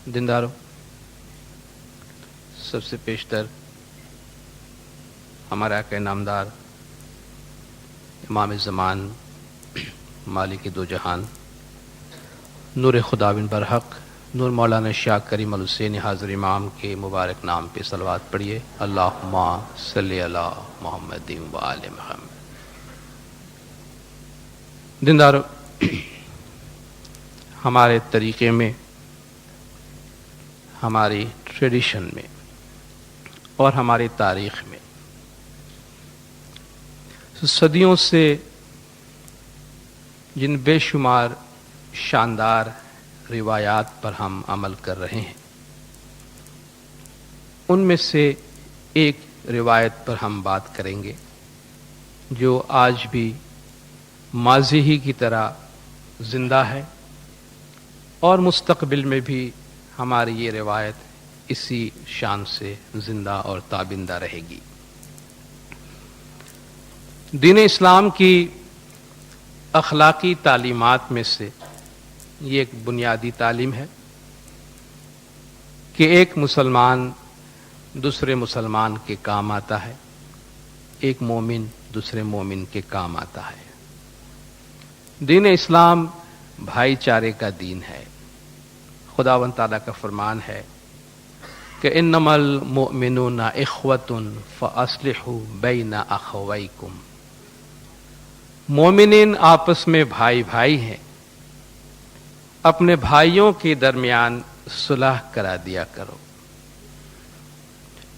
دینداروں، سب سے پیشتر ہمارا آقا نامدار امام زمان مالک دو جہان نور خدا بن برحق نور مولانا شاہ کریم الحسین حاضر امام کے مبارک نام پہ صلوات پڑھیے۔ اللہم صلی علی محمد و آل محمد۔ دینداروں، ہمارے طریقے میں، ہماری ٹریڈیشن میں اور ہماری تاریخ میں صدیوں سے جن بے شمار شاندار روایات پر ہم عمل کر رہے ہیں، ان میں سے ایک روایت پر ہم بات کریں گے جو آج بھی ماضی ہی کی طرح زندہ ہے، اور مستقبل میں بھی ہماری یہ روایت اسی شان سے زندہ اور تابندہ رہے گی۔ دین اسلام کی اخلاقی تعلیمات میں سے یہ ایک بنیادی تعلیم ہے کہ ایک مسلمان دوسرے مسلمان کے کام آتا ہے، ایک مومن دوسرے مومن کے کام آتا ہے۔ دین اسلام بھائی چارے کا دین ہے۔ خداوند تعالیٰ کا فرمان ہے کہ انما المؤمنون اخوۃ فاصلحوا بین اخویکم، مومنین آپس میں بھائی بھائی ہیں، اپنے بھائیوں کے درمیان صلح کرا دیا کرو۔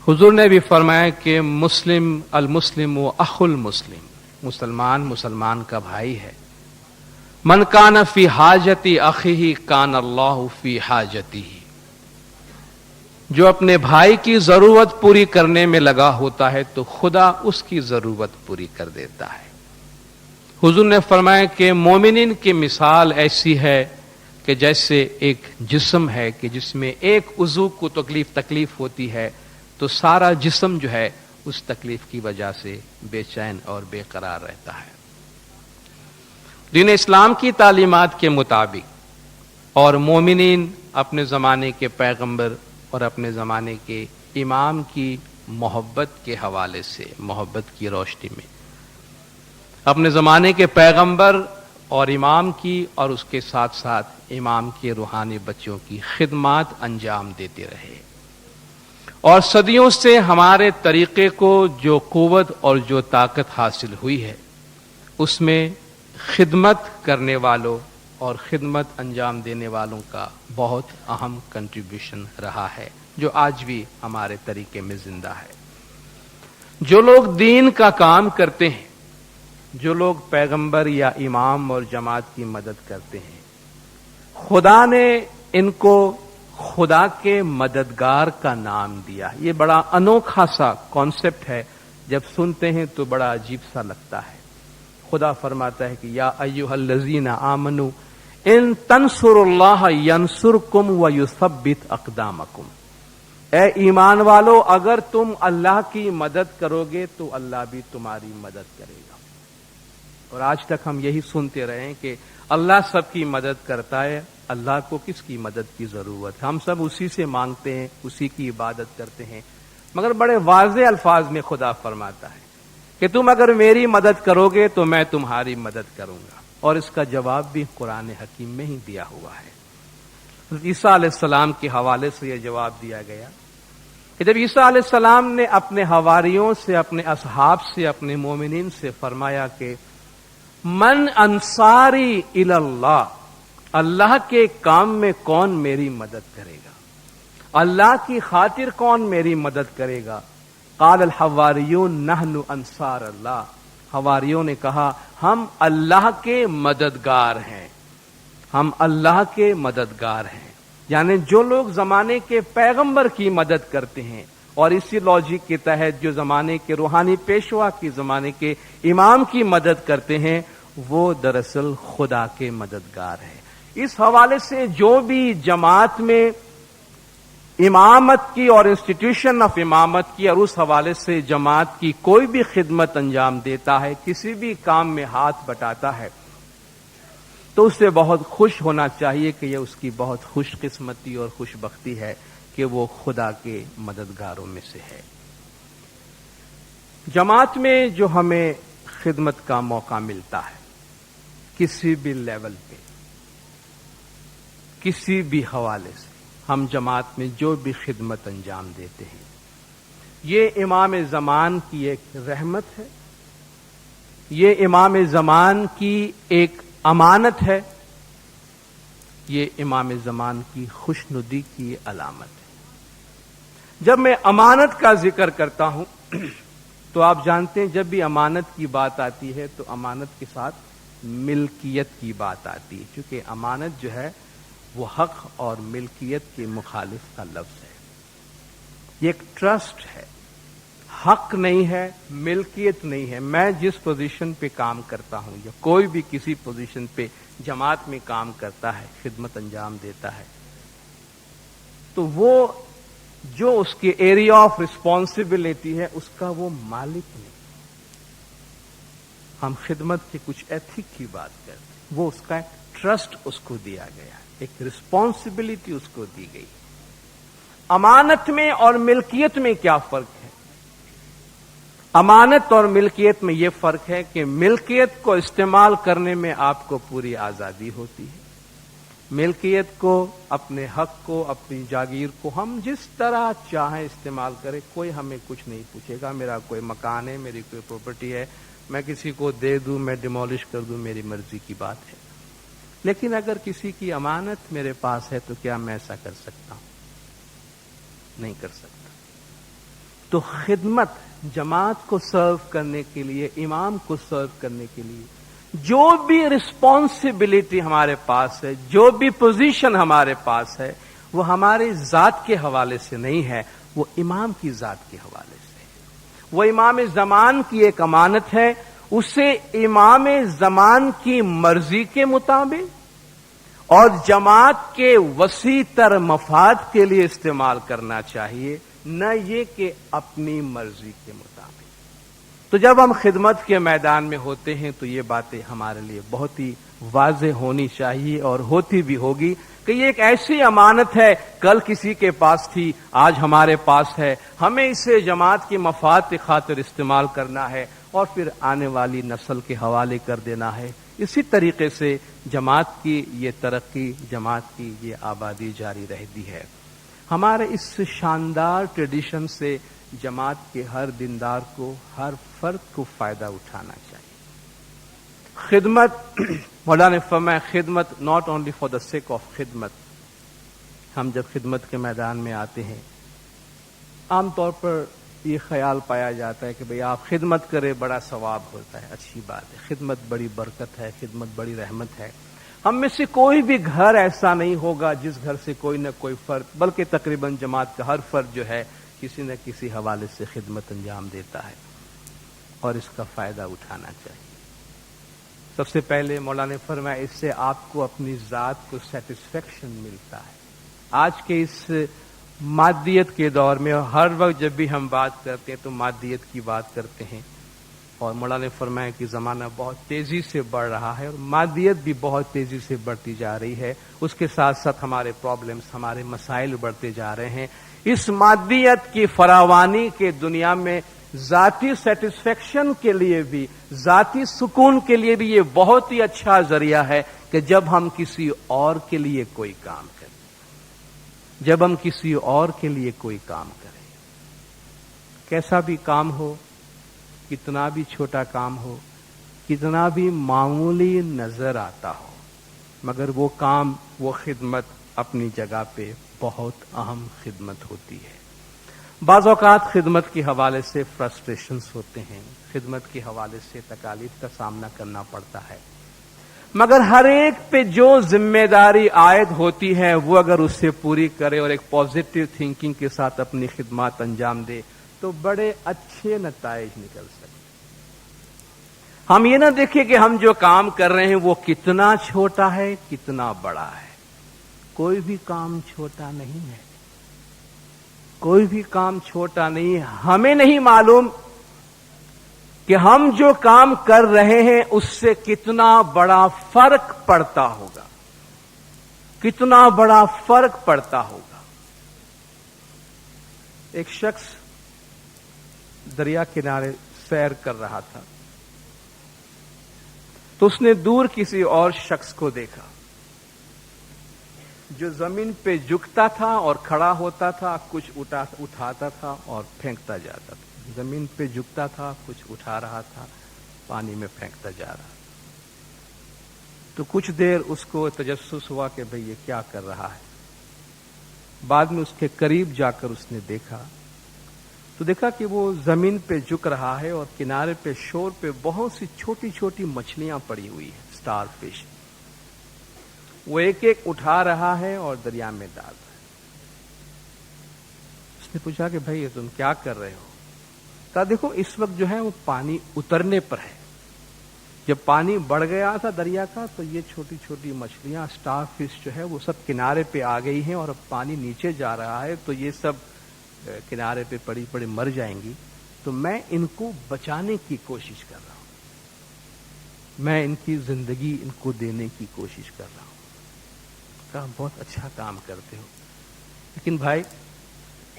حضور نے بھی فرمایا کہ المسلم و اخو المسلم، مسلمان مسلمان کا بھائی ہے۔ من کان فی حاجتی اخیہ کان اللہ فی حاجتہ، جو اپنے بھائی کی ضرورت پوری کرنے میں لگا ہوتا ہے تو خدا اس کی ضرورت پوری کر دیتا ہے۔ حضور نے فرمایا کہ مومنین کی مثال ایسی ہے کہ جیسے ایک جسم ہے کہ جس میں ایک عضو کو تکلیف ہوتی ہے تو سارا جسم جو ہے اس تکلیف کی وجہ سے بے چین اور بے قرار رہتا ہے۔ دین اسلام کی تعلیمات کے مطابق اور مومنین اپنے زمانے کے پیغمبر اور اپنے زمانے کے امام کی محبت کے حوالے سے، محبت کی روشنی میں اپنے زمانے کے پیغمبر اور امام کی اور اس کے ساتھ ساتھ امام کے روحانی بچوں کی خدمات انجام دیتے رہے، اور صدیوں سے ہمارے طریقے کو جو قوت اور جو طاقت حاصل ہوئی ہے اس میں خدمت کرنے والوں اور خدمت انجام دینے والوں کا بہت اہم کنٹریبیوشن رہا ہے جو آج بھی ہمارے طریقے میں زندہ ہے۔ جو لوگ دین کا کام کرتے ہیں، جو لوگ پیغمبر یا امام اور جماعت کی مدد کرتے ہیں، خدا نے ان کو خدا کے مددگار کا نام دیا۔ یہ بڑا انوکھا سا کانسیپٹ ہے، جب سنتے ہیں تو بڑا عجیب سا لگتا ہے۔ خدا فرماتا ہے کہ یا ایھا الذین آمنوا ان تنصروا اللہ ینصرکم ویثبت اقدامکم، اے ایمان والو اگر تم اللہ کی مدد کرو گے تو اللہ بھی تمہاری مدد کرے گا۔ اور آج تک ہم یہی سنتے رہے ہیں کہ اللہ سب کی مدد کرتا ہے، اللہ کو کس کی مدد کی ضرورت ہے؟ ہم سب اسی سے مانگتے ہیں، اسی کی عبادت کرتے ہیں، مگر بڑے واضح الفاظ میں خدا فرماتا ہے کہ تم اگر میری مدد کرو گے تو میں تمہاری مدد کروں گا، اور اس کا جواب بھی قرآن حکیم میں ہی دیا ہوا ہے۔ حضرت عیسیٰ علیہ السلام کے حوالے سے یہ جواب دیا گیا کہ جب عیسیٰ علیہ السلام نے اپنے حواریوں سے، اپنے اصحاب سے، اپنے مومنین سے فرمایا کہ من انصاری الی اللہ، اللہ کے کام میں کون میری مدد کرے گا، اللہ کی خاطر کون میری مدد کرے گا؟ قال الحواریون نحن انصار اللہ، حواریوں نے کہا ہم اللہ کے مددگار ہیں، ہم اللہ کے مددگار ہیں۔ یعنی جو لوگ زمانے کے پیغمبر کی مدد کرتے ہیں اور اسی لاجک کے تحت جو زمانے کے روحانی پیشوا کی، زمانے کے امام کی مدد کرتے ہیں، وہ دراصل خدا کے مددگار ہیں۔ اس حوالے سے جو بھی جماعت میں امامت کی اور انسٹیٹیوشن آف امامت کی اور اس حوالے سے جماعت کی کوئی بھی خدمت انجام دیتا ہے، کسی بھی کام میں ہاتھ بٹاتا ہے، تو اسے بہت خوش ہونا چاہیے کہ یہ اس کی بہت خوش قسمتی اور خوش بختی ہے کہ وہ خدا کے مددگاروں میں سے ہے۔ جماعت میں جو ہمیں خدمت کا موقع ملتا ہے، کسی بھی لیول پہ، کسی بھی حوالے سے ہم جماعت میں جو بھی خدمت انجام دیتے ہیں، یہ امام زمان کی ایک رحمت ہے، یہ امام زمان کی ایک امانت ہے، یہ امام زمان کی خوشنودی کی علامت ہے۔ جب میں امانت کا ذکر کرتا ہوں تو آپ جانتے ہیں جب بھی امانت کی بات آتی ہے تو امانت کے ساتھ ملکیت کی بات آتی ہے، کیونکہ امانت جو ہے وہ حق اور ملکیت کے مخالف کا لفظ ہے۔ یہ ایک ٹرسٹ ہے، حق نہیں ہے، ملکیت نہیں ہے۔ میں جس پوزیشن پہ کام کرتا ہوں یا کوئی بھی کسی پوزیشن پہ جماعت میں کام کرتا ہے، خدمت انجام دیتا ہے، تو وہ جو اس کے ایریا آف رسپانسبلٹی ہے اس کا وہ مالک نہیں۔ ہم خدمت کے کچھ ایتھک کی بات کرتے ہیں، وہ اس کا ایک ٹرسٹ اس کو دیا گیا ہے، ایک رسپانسبلٹی اس کو دی گئی۔ امانت میں اور ملکیت میں کیا فرق ہے؟ امانت اور ملکیت میں یہ فرق ہے کہ ملکیت کو استعمال کرنے میں آپ کو پوری آزادی ہوتی ہے۔ ملکیت کو، اپنے حق کو، اپنی جاگیر کو ہم جس طرح چاہیں استعمال کریں، کوئی ہمیں کچھ نہیں پوچھے گا۔ میرا کوئی مکان ہے، میری کوئی پراپرٹی ہے، میں کسی کو دے دوں، میں ڈیمولش کر دوں، میری مرضی کی بات ہے۔ لیکن اگر کسی کی امانت میرے پاس ہے تو کیا میں ایسا کر سکتا ہوں؟ نہیں کر سکتا۔ تو خدمت، جماعت کو سرو کرنے کے لیے، امام کو سرو کرنے کے لیے جو بھی رسپانسبلٹی ہمارے پاس ہے، جو بھی پوزیشن ہمارے پاس ہے، وہ ہماری ذات کے حوالے سے نہیں ہے، وہ امام کی ذات کے حوالے سے ہے۔ وہ امام زمان کی ایک امانت ہے، اسے امام زمان کی مرضی کے مطابق اور جماعت کے وسیع تر مفاد کے لیے استعمال کرنا چاہیے، نہ یہ کہ اپنی مرضی کے مطابق۔ تو جب ہم خدمت کے میدان میں ہوتے ہیں تو یہ باتیں ہمارے لیے بہت ہی واضح ہونی چاہیے اور ہوتی بھی ہوگی کہ یہ ایک ایسی امانت ہے، کل کسی کے پاس تھی، آج ہمارے پاس ہے، ہمیں اسے جماعت کے مفاد کی خاطر استعمال کرنا ہے اور پھر آنے والی نسل کے حوالے کر دینا ہے۔ اسی طریقے سے جماعت کی یہ ترقی، جماعت کی یہ آبادی جاری رہتی ہے۔ ہمارے اس شاندار ٹریڈیشن سے جماعت کے ہر دیندار کو، ہر فرد کو فائدہ اٹھانا چاہیے۔ خدمت، مولانا نے فرمایا خدمت not only for the sake of خدمت۔ ہم جب خدمت کے میدان میں آتے ہیں، عام طور پر یہ خیال پایا جاتا ہے کہ بھئی آپ خدمت کریں، بڑا ثواب ہوتا ہے، اچھی بات ہے، خدمت بڑی برکت ہے، خدمت بڑی رحمت ہے۔ ہم میں سے کوئی بھی گھر ایسا نہیں ہوگا جس گھر سے کوئی نہ کوئی فرد، بلکہ تقریباً جماعت کا ہر فرد جو ہے کسی نہ کسی حوالے سے خدمت انجام دیتا ہے اور اس کا فائدہ اٹھانا چاہیے۔ سب سے پہلے مولانا نے فرمایا اس سے آپ کو اپنی ذات کو سیٹسفیکشن ملتا ہے۔ آج کے اس مادیت کے دور میں ہر وقت جب بھی ہم بات کرتے ہیں تو مادیت کی بات کرتے ہیں، اور مولانا نے فرمایا کہ زمانہ بہت تیزی سے بڑھ رہا ہے اور مادیت بھی بہت تیزی سے بڑھتی جا رہی ہے، اس کے ساتھ ساتھ ہمارے پرابلمز، ہمارے مسائل بڑھتے جا رہے ہیں۔ اس مادیت کی فراوانی کے دنیا میں ذاتی سیٹسفیکشن کے لیے بھی، ذاتی سکون کے لیے بھی یہ بہت ہی اچھا ذریعہ ہے کہ جب ہم کسی اور کے لیے کوئی کام کریں، جب ہم کسی اور کے لیے کوئی کام کریں، کیسا بھی کام ہو، کتنا بھی چھوٹا کام ہو، کتنا بھی معمولی نظر آتا ہو، مگر وہ کام، وہ خدمت اپنی جگہ پہ بہت اہم خدمت ہوتی ہے۔ بعض اوقات خدمت کے حوالے سے فرسٹریشنز ہوتے ہیں، خدمت کے حوالے سے تکالیف کا سامنا کرنا پڑتا ہے، مگر ہر ایک پہ جو ذمہ داری عائد ہوتی ہے وہ اگر اس سے پوری کرے اور ایک پازیٹو تھنکنگ کے ساتھ اپنی خدمات انجام دے تو بڑے اچھے نتائج نکل سکتے۔ ہم یہ نہ دیکھیں کہ ہم جو کام کر رہے ہیں وہ کتنا چھوٹا ہے، کتنا بڑا ہے۔ کوئی بھی کام چھوٹا نہیں ہے، کوئی بھی کام چھوٹا نہیں ہے۔ ہمیں نہیں معلوم کہ ہم جو کام کر رہے ہیں اس سے کتنا بڑا فرق پڑتا ہوگا، کتنا بڑا فرق پڑتا ہوگا۔ ایک شخص دریا کنارے سیر کر رہا تھا تو اس نے دور کسی اور شخص کو دیکھا جو زمین پہ جھکتا تھا اور کھڑا ہوتا تھا، کچھ اٹھاتا تھا اور پھینکتا جاتا تھا۔ زمین پہ جھکتا تھا، کچھ اٹھا رہا تھا، پانی میں پھینکتا جا رہا۔ تو کچھ دیر اس کو تجسس ہوا کہ بھئی یہ کیا کر رہا ہے۔ بعد میں اس کے قریب جا کر اس نے دیکھا تو دیکھا کہ وہ زمین پہ جھک رہا ہے اور کنارے پہ شور پہ بہت سی چھوٹی چھوٹی مچھلیاں پڑی ہوئی ہیں، سٹار فش۔ وہ ایک ایک اٹھا رہا ہے اور دریا میں ڈال رہا ہے۔ اس نے پوچھا کہ بھائی تم کیا کر رہے ہو؟ کہا دیکھو اس وقت جو ہے وہ پانی اترنے پر ہے، جب پانی بڑھ گیا تھا دریا کا تو یہ چھوٹی چھوٹی مچھلیاں سٹار فش جو ہے وہ سب کنارے پہ آ گئی ہیں، اور اب پانی نیچے جا رہا ہے تو یہ سب کنارے پہ پڑی پڑی مر جائیں گی، تو میں ان کو بچانے کی کوشش کر رہا ہوں، میں ان کی زندگی ان کو دینے کی کوشش کر رہا ہوں۔ کہا بہت اچھا کام کرتے ہو، لیکن بھائی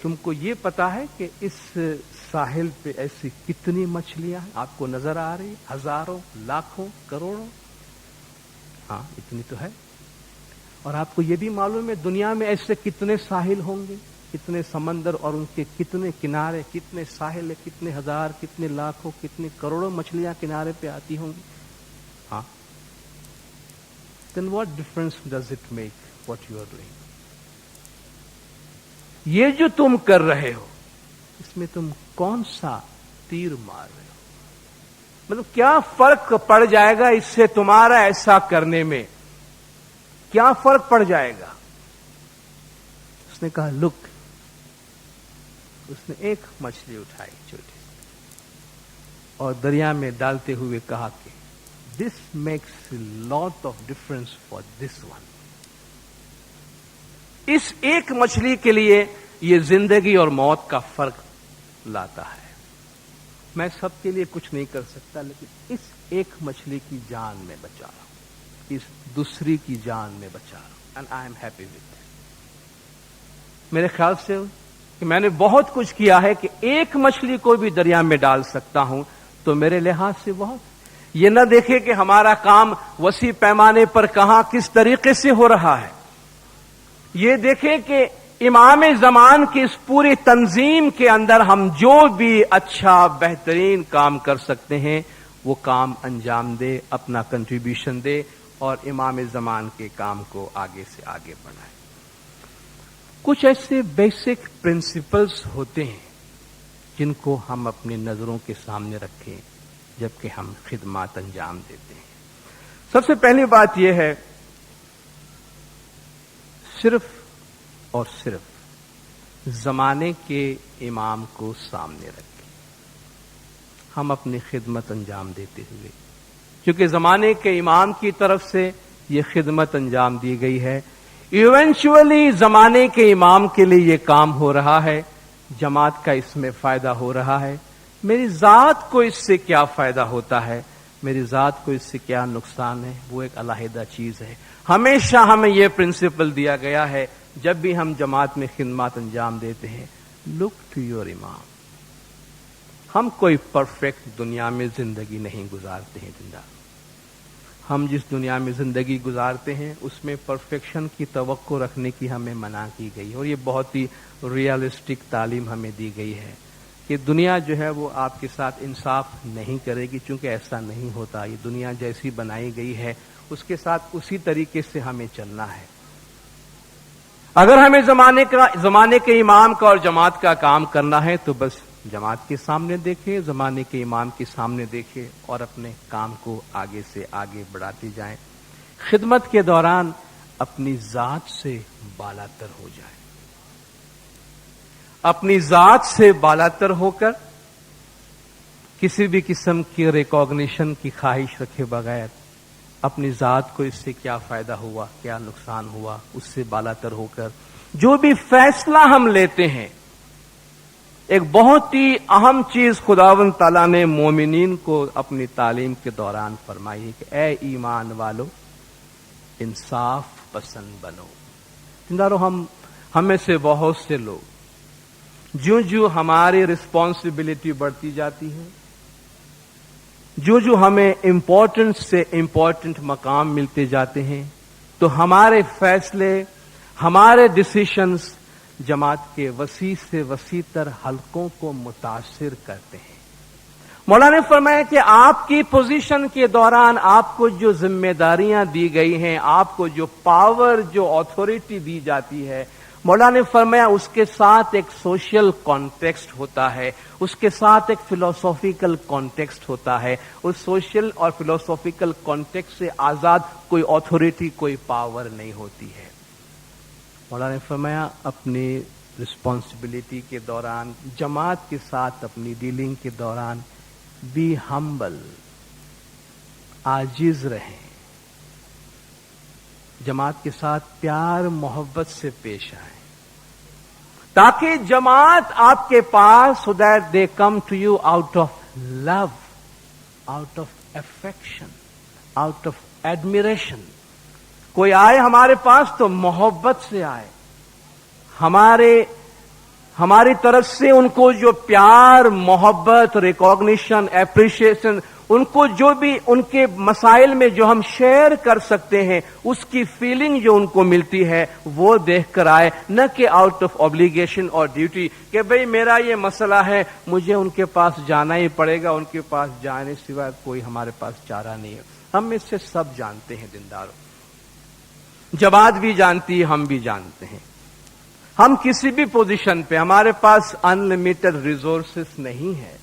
تم کو یہ پتا ہے کہ اس ساحل پہ ایسی کتنی مچھلیاں ہیں؟ آپ کو نظر آ رہی؟ ہزاروں، لاکھوں، کروڑوں؟ ہاں اتنی تو ہے۔ اور آپ کو یہ بھی معلوم ہے دنیا میں ایسے کتنے ساحل ہوں گے، کتنے سمندر اور ان کے کتنے کنارے، کتنے ساحل، کتنے ہزار، کتنے لاکھوں، کتنے کروڑوں مچھلیاں کنارے پہ آتی ہوں گی۔ ہاں then what difference does it make what you are doing؟ یہ جو تم کر رہے ہو اس میں تم کون سا تیر مار رہے ہو؟ مطلب کیا فرق پڑ جائے گا اس سے تمہارا ایسا کرنے میں؟ کیا فرق پڑ جائے گا؟ اس نے کہا لک، اس نے ایک مچھلی اٹھائی چھوٹی اور دریا میں ڈالتے ہوئے کہا کہ this makes a lot of difference for this one. اس ایک مچھلی کے لیے یہ زندگی اور موت کا فرق لاتا ہے۔ میں سب کے لیے کچھ نہیں کر سکتا، لیکن اس ایک مچھلی کی جان میں بچا رہا ہوں، اس دوسری کی جان میں بچا رہا ہوں، and I am happy with it. میرے خیال سے کہ میں نے بہت کچھ کیا ہے کہ ایک مچھلی کو بھی دریا میں ڈال سکتا ہوں، تو میرے لحاظ سے بہت۔ یہ نہ دیکھے کہ ہمارا کام وسیع پیمانے پر کہاں کس طریقے سے ہو رہا ہے، یہ دیکھیں کہ امام زمان کی اس پوری تنظیم کے اندر ہم جو بھی اچھا بہترین کام کر سکتے ہیں وہ کام انجام دے، اپنا کنٹریبیوشن دے اور امام زمان کے کام کو آگے سے آگے بڑھائے۔ کچھ ایسے بیسک پرنسپلز ہوتے ہیں جن کو ہم اپنی نظروں کے سامنے رکھیں جبکہ ہم خدمات انجام دیتے ہیں۔ سب سے پہلی بات یہ ہے، صرف اور صرف زمانے کے امام کو سامنے رکھیں ہم اپنی خدمت انجام دیتے ہوئے، کیونکہ زمانے کے امام کی طرف سے یہ خدمت انجام دی گئی ہے۔ ایونچولی زمانے کے امام کے لیے یہ کام ہو رہا ہے، جماعت کا اس میں فائدہ ہو رہا ہے۔ میری ذات کو اس سے کیا فائدہ ہوتا ہے، میری ذات کو اس سے کیا نقصان ہے، وہ ایک علیحدہ چیز ہے۔ ہمیشہ ہمیں یہ پرنسپل دیا گیا ہے جب بھی ہم جماعت میں خدمات انجام دیتے ہیں، لک ٹو یور امام۔ ہم کوئی پرفیکٹ دنیا میں زندگی نہیں گزارتے ہیں زندہ، ہم جس دنیا میں زندگی گزارتے ہیں اس میں پرفیکشن کی توقع رکھنے کی ہمیں منع کی گئی، اور یہ بہت ہی ریئلسٹک تعلیم ہمیں دی گئی ہے کہ دنیا جو ہے وہ آپ کے ساتھ انصاف نہیں کرے گی، چونکہ ایسا نہیں ہوتا۔ یہ دنیا جیسی بنائی گئی ہے اس کے ساتھ اسی طریقے سے ہمیں چلنا ہے۔ اگر ہمیں زمانے کے امام کا اور جماعت کا کام کرنا ہے تو بس جماعت کے سامنے دیکھیں، زمانے کے امام کے سامنے دیکھیں اور اپنے کام کو آگے سے آگے بڑھاتے جائیں۔ خدمت کے دوران اپنی ذات سے بالاتر ہو جائیں، اپنی ذات سے بالاتر ہو کر کسی بھی قسم کی ریکگنیشن کی خواہش رکھے بغیر اپنی ذات کو اس سے کیا فائدہ ہوا، کیا نقصان ہوا، اس سے بالاتر ہو کر جو بھی فیصلہ ہم لیتے ہیں ایک بہت ہی اہم چیز خداوند تعالیٰ نے مومنین کو اپنی تعلیم کے دوران فرمائی ہے کہ اے ایمان والو انصاف پسند بنو. زندارو ہم میں سے بہت سے لوگ جو ہماری رسپانسبلٹی بڑھتی جاتی ہے، جو ہمیں امپورٹنٹ سے امپورٹنٹ مقام ملتے جاتے ہیں، تو ہمارے فیصلے، ہمارے ڈسیشنز جماعت کے وسیع سے وسیع تر حلقوں کو متاثر کرتے ہیں. مولانا نے فرمایا کہ آپ کی پوزیشن کے دوران آپ کو جو ذمہ داریاں دی گئی ہیں، آپ کو جو پاور، جو اتھارٹی دی جاتی ہے، مولانا نے فرمایا اس کے ساتھ ایک سوشل کانٹیکسٹ ہوتا ہے، اس کے ساتھ ایک فلسافیکل کانٹیکسٹ ہوتا ہے. اس سوشل اور فلسافیکل کانٹیکسٹ سے آزاد کوئی اتھارٹی، کوئی پاور نہیں ہوتی ہے. مولانا نے فرمایا اپنی رسپانسبلٹی کے دوران، جماعت کے ساتھ اپنی ڈیلنگ کے دوران بی ہمبل، عاجز رہیں، جماعت کے ساتھ پیار محبت سے پیش آئیں، تاکہ جماعت آپ کے پاس so that they come to you out of love, out of affection, out of admiration. کوئی آئے ہمارے پاس تو محبت سے آئے، ہماری طرف سے ان کو جو پیار، محبت، ریکگنیشن، اپریشیشن، ان کو جو بھی ان کے مسائل میں جو ہم شیئر کر سکتے ہیں، اس کی فیلنگ جو ان کو ملتی ہے وہ دیکھ کر آئے، نہ کہ آؤٹ آف obligation اور ڈیوٹی کہ بھئی میرا یہ مسئلہ ہے، مجھے ان کے پاس جانا ہی پڑے گا، ان کے پاس جانے سوائے کوئی ہمارے پاس چارہ نہیں ہے. ہم اس سے سب جانتے ہیں دینداروں، جماعت بھی جانتی ہے، ہم بھی جانتے ہیں. ہم کسی بھی پوزیشن پہ، ہمارے پاس انلمیٹڈ ریسورسز نہیں ہے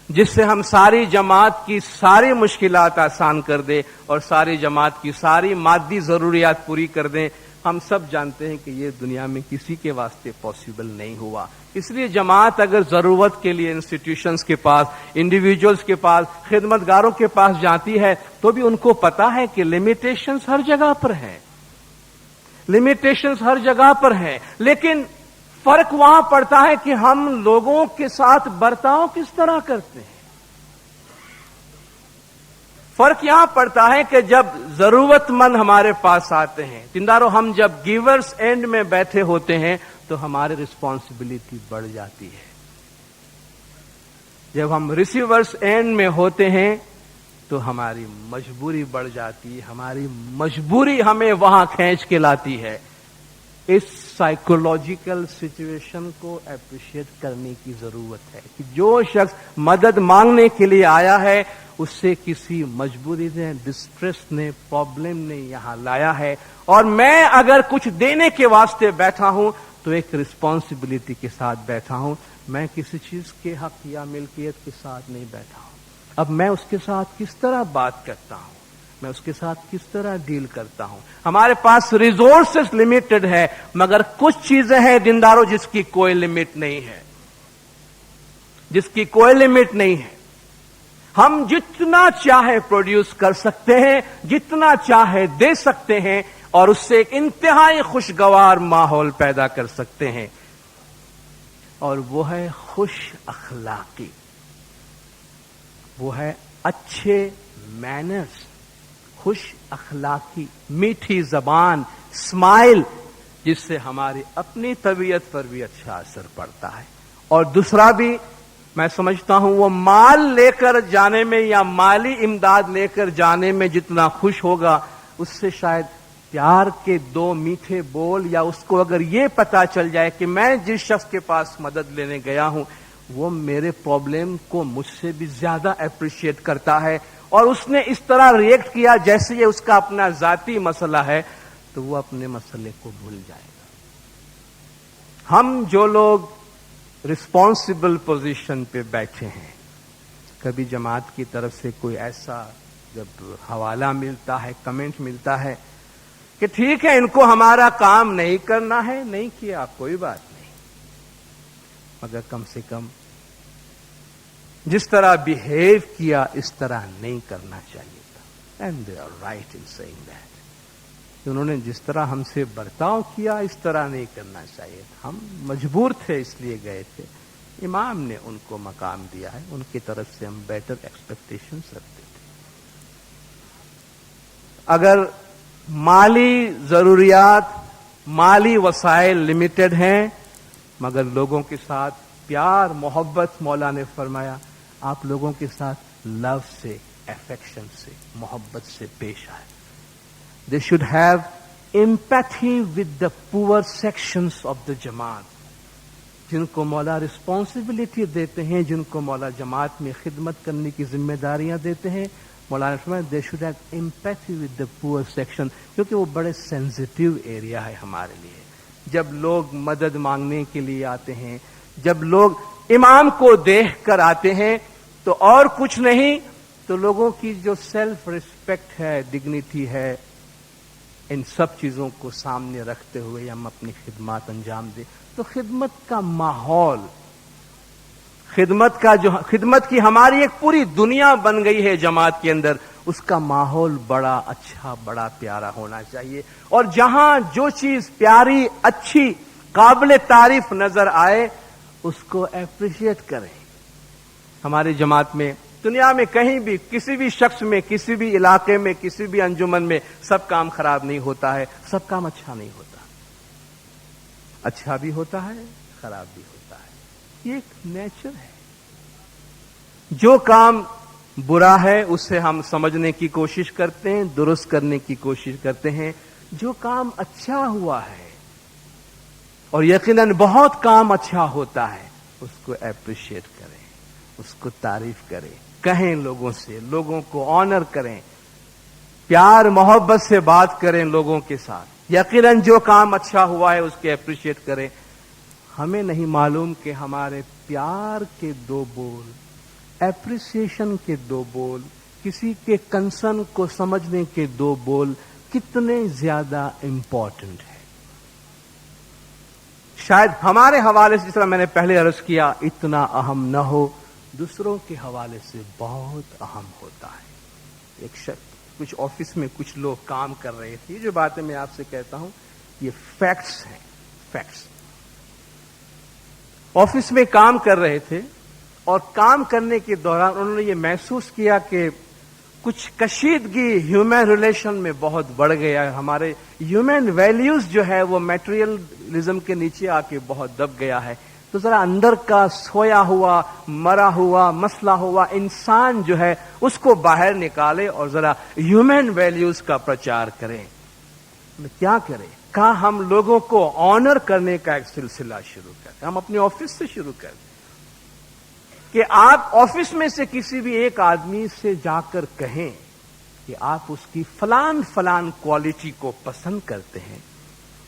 جس سے ہم ساری جماعت کی ساری مشکلات آسان کر دیں اور ساری جماعت کی ساری مادی ضروریات پوری کر دیں. ہم سب جانتے ہیں کہ یہ دنیا میں کسی کے واسطے پاسبل نہیں ہوا. اس لیے جماعت اگر ضرورت کے لیے انسٹیٹیوشنز کے پاس، انڈیویجولز کے پاس، خدمتگاروں کے پاس جاتی ہے تو بھی ان کو پتا ہے کہ لمیٹیشنز ہر جگہ پر ہیں، لمیٹیشنز ہر جگہ پر ہیں. لیکن فرق وہاں پڑتا ہے کہ ہم لوگوں کے ساتھ برتاؤ کس طرح کرتے ہیں. فرق یہاں پڑتا ہے کہ جب ضرورت مند ہمارے پاس آتے ہیں، دیندارو، ہم جب گیورز اینڈ میں بیٹھے ہوتے ہیں تو ہماری رسپانسبلٹی بڑھ جاتی ہے. جب ہم ریسیورز اینڈ میں ہوتے ہیں تو ہماری مجبوری بڑھ جاتی ہے، ہماری مجبوری ہمیں وہاں کھینچ کے لاتی ہے. اس سائیکولوجیکل سچویشن کو اپریشیٹ کرنے کی ضرورت ہے کہ جو شخص مدد مانگنے کے لیے آیا ہے اس سے کسی مجبوری نے، ڈسٹریس نے، پرابلم نے یہاں لایا ہے، اور میں اگر کچھ دینے کے واسطے بیٹھا ہوں تو ایک رسپانسبلٹی کے ساتھ بیٹھا ہوں. میں کسی چیز کے حق یا ملکیت کے ساتھ نہیں بیٹھا ہوں. اب میں اس کے ساتھ کس طرح بات کرتا ہوں، میں اس کے ساتھ کس طرح ڈیل کرتا ہوں. ہمارے پاس ریسورسز لمیٹڈ ہے، مگر کچھ چیزیں ہیں دینداروں جس کی کوئی لمٹ نہیں ہے، جس کی کوئی لمٹ نہیں ہے. ہم جتنا چاہے پروڈیوس کر سکتے ہیں، جتنا چاہے دے سکتے ہیں، اور اس سے ایک انتہائی خوشگوار ماحول پیدا کر سکتے ہیں، اور وہ ہے خوش اخلاقی، وہ ہے اچھے مینرز، خوش اخلاقی، میٹھی زبان، اسمائل، جس سے ہماری اپنی طبیعت پر بھی اچھا اثر پڑتا ہے. اور دوسرا بھی میں سمجھتا ہوں وہ مال لے کر جانے میں یا مالی امداد لے کر جانے میں جتنا خوش ہوگا، اس سے شاید پیار کے دو میٹھے بول، یا اس کو اگر یہ پتا چل جائے کہ میں جس شخص کے پاس مدد لینے گیا ہوں وہ میرے پرابلم کو مجھ سے بھی زیادہ اپریشیٹ کرتا ہے اور اس نے اس طرح ریئیکٹ کیا جیسے یہ اس کا اپنا ذاتی مسئلہ ہے، تو وہ اپنے مسئلے کو بھول جائے گا. ہم جو لوگ رسپانسبل پوزیشن پہ بیٹھے ہیں، کبھی جماعت کی طرف سے کوئی ایسا جب حوالہ ملتا ہے، کمنٹ ملتا ہے کہ ٹھیک ہے ان کو ہمارا کام نہیں کرنا ہے، نہیں کیا کوئی بات نہیں، مگر کم سے کم جس طرح بیہیو کیا اس طرح نہیں کرنا چاہیے تھا. And they are right in seeing that. انہوں نے جس طرح ہم سے برتاؤ کیا اس طرح نہیں کرنا چاہیے تھا. ہم مجبور تھے اس لیے گئے تھے. امام نے ان کو مقام دیا ہے، ان کی طرف سے ہم بیٹر ایکسپیکٹیشنز رکھتے تھے۔ اگر مالی ضروریات، مالی وسائل لمیٹڈ ہیں، مگر لوگوں کے ساتھ پیار محبت، مولا نے فرمایا آپ لوگوں کے ساتھ لو سے، افیکشن سے، محبت سے پیش آئے۔ They should have empathy with the پور سیکشنز آف دا جماعت، جن کو مولا رسپانسبلٹی دیتے ہیں، جن کو مولا جماعت میں خدمت کرنے کی ذمہ داریاں دیتے ہیں، مولانا فرمایا they should have empathy with the پور سیکشن، کیونکہ وہ بڑے سینسٹیو ایریا ہے ہمارے لیے۔ جب لوگ مدد مانگنے کے لیے آتے ہیں، جب لوگ امام کو دیکھ کر آتے ہیں تو اور کچھ نہیں تو لوگوں کی جو سیلف ریسپیکٹ ہے، ڈگنیٹی ہے، ان سب چیزوں کو سامنے رکھتے ہوئے ہم اپنی خدمات انجام دیں تو خدمت کا ماحول، خدمت کی ہماری ایک پوری دنیا بن گئی ہے جماعت کے اندر، اس کا ماحول بڑا اچھا، بڑا پیارا ہونا چاہیے۔ اور جہاں جو چیز پیاری، اچھی، قابل تعریف نظر آئے اس کو اپریشیٹ کریں۔ ہماری جماعت میں، دنیا میں کہیں بھی، کسی بھی شخص میں، کسی بھی علاقے میں، کسی بھی انجمن میں سب کام خراب نہیں ہوتا ہے، سب کام اچھا نہیں ہوتا، اچھا بھی ہوتا ہے، خراب بھی ہوتا ہے، یہ ایک نیچر ہے۔ جو کام برا ہے اسے ہم سمجھنے کی کوشش کرتے ہیں، درست کرنے کی کوشش کرتے ہیں۔ جو کام اچھا ہوا ہے اور یقیناً بہت کام اچھا ہوتا ہے اس کو اپریشیٹ کریں، اس کو تعریف کریں، کہیں لوگوں سے، لوگوں کو آنر کریں، پیار محبت سے بات کریں لوگوں کے ساتھ۔ یقیناً جو کام اچھا ہوا ہے اس کے اپریشیٹ کریں۔ ہمیں نہیں معلوم کہ ہمارے پیار کے دو بول، اپریسیشن کے دو بول، کسی کے کنسرن کو سمجھنے کے دو بول کتنے زیادہ امپورٹنٹ ہے۔ شاید ہمارے حوالے سے، جس طرح میں نے پہلے عرض کیا، اتنا اہم نہ ہو، دوسروں کے حوالے سے بہت اہم ہوتا ہے۔ ایک شخص، کچھ آفس میں کچھ لوگ کام کر رہے تھے، یہ جو باتیں میں آپ سے کہتا ہوں یہ فیکٹس ہیں، فیکٹس۔ آفس میں کام کر رہے تھے اور کام کرنے کے دوران انہوں نے یہ محسوس کیا کہ کچھ کشیدگی ہیومن ریلیشن میں بہت بڑھ گیا ہے، ہمارے ہیومن ویلیوز جو ہے وہ میٹریلزم کے نیچے آ کے بہت دب گیا ہے۔ تو ذرا اندر کا سویا ہوا، مرا ہوا، مسئلہ ہوا انسان جو ہے اس کو باہر نکالے اور ذرا ہیومن ویلیوز کا پرچار کریں۔ کیا کریں؟ کہا ہم لوگوں کو آنر کرنے کا ایک سلسلہ شروع کریں، ہم اپنے آفس سے شروع کریں کہ آپ آفس میں سے کسی بھی ایک آدمی سے جا کر کہیں کہ آپ اس کی فلان کوالٹی کو پسند کرتے ہیں،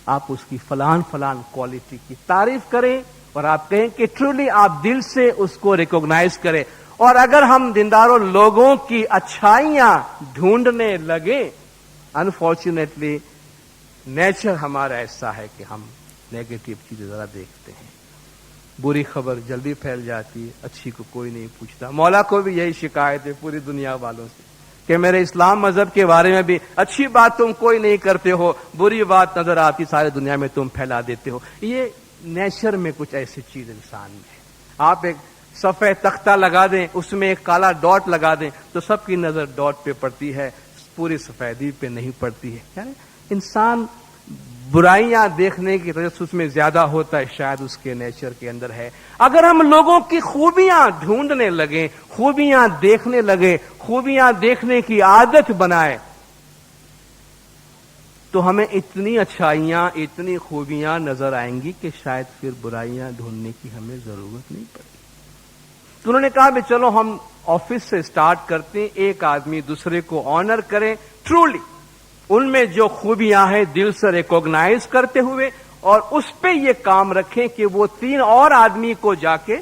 آپ اس کی فلان کوالٹی کی تعریف کریں اور آپ کہیں کہ ٹرولی آپ دل سے اس کو ریکوگنائز کریں۔ اور اگر ہم دینداروں لوگوں کی اچھائیاں ڈھونڈنے لگیں، انفارچونیٹلی نیچر ہمارا ایسا ہے کہ ہم نیگیٹو چیزیں ذرا دیکھتے ہیں، بری خبر جلدی پھیل جاتی ہے، اچھی کو کوئی نہیں پوچھتا۔ مولا کو بھی یہی شکایت ہے پوری دنیا والوں سے کہ میرے اسلام مذہب کے بارے میں بھی اچھی بات تم کوئی نہیں کرتے ہو، بری بات نظر آتی ساری دنیا میں تم پھیلا دیتے ہو۔ یہ نیچر میں کچھ ایسی چیز انسان میں ہے۔ آپ ایک سفید تختہ لگا دیں، اس میں ایک کالا ڈاٹ لگا دیں تو سب کی نظر ڈاٹ پہ پڑتی ہے، پوری سفیدی پہ نہیں پڑتی ہے۔ یعنی انسان برائیاں دیکھنے کی تجسس میں زیادہ ہوتا ہے، شاید اس کے نیچر کے اندر ہے۔ اگر ہم لوگوں کی خوبیاں ڈھونڈنے لگیں، خوبیاں دیکھنے لگے، خوبیاں دیکھنے کی عادت بنائیں تو ہمیں اتنی اچھائیاں، اتنی خوبیاں نظر آئیں گی کہ شاید پھر برائیاں ڈھونڈنے کی ہمیں ضرورت نہیں پڑے۔ تو انہوں نے کہا کہ چلو ہم آفس سے سٹارٹ کرتے ہیں، ایک آدمی دوسرے کو آنر کریں، ٹرولی ان میں جو خوبیاں ہیں دل سے ریکوگنائز کرتے ہوئے، اور اس پہ یہ کام رکھیں کہ وہ 3 اور آدمی کو جا کے